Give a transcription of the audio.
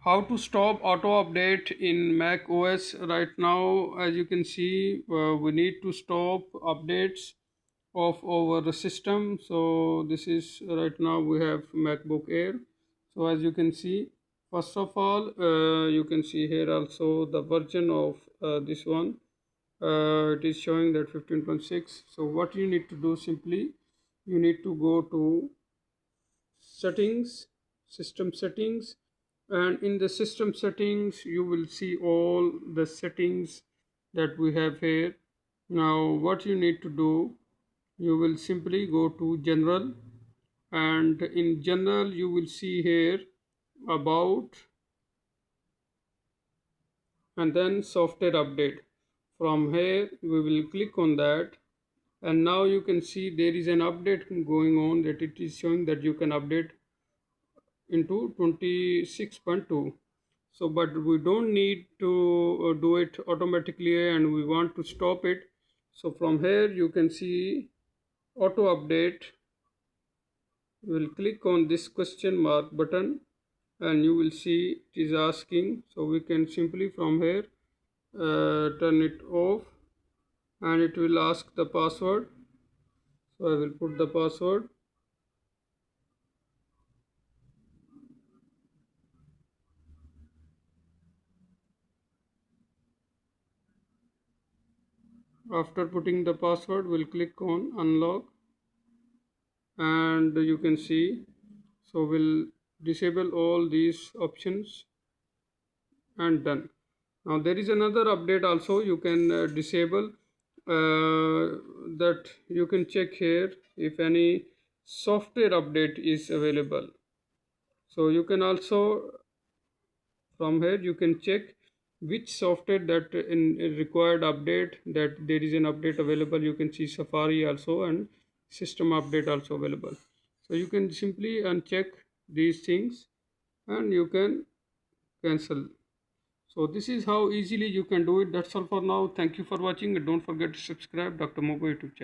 How to stop auto update in Mac OS. Right now, as you can see, we need to stop updates of our system. So this is right now we have MacBook Air. So as you can see, first of all, you can see here also the version of this one. It is showing that 15.6. So what you need to do, simply you need to go to settings, system settings, and in the system settings you will see all the settings that we have here. Now what you need to do, you will simply go to general, and in general you will see here about, and then software update. From here we will click on that, and now you can see there is an update going on, that it is showing that you can update into 26.2. So but we don't need to do it automatically, and we want to stop it. So from here you can see auto update. We'll click on this question mark button, and you will see it is asking. So we can simply from here turn it off, and it will ask the password. So I will put the password. After putting the password, we'll click on unlock, and you can see, so we'll disable all these options, and done. Now there is another update also you can disable, that you can check here if any software update is available. So you can also from here you can check which software that in required update, that there is an update available. You can see Safari also and system update also available. So you can simply uncheck these things, and you can cancel. So this is how easily you can do it. That's all for now. Thank you for watching, and don't forget to subscribe Dr. Mogo YouTube channel.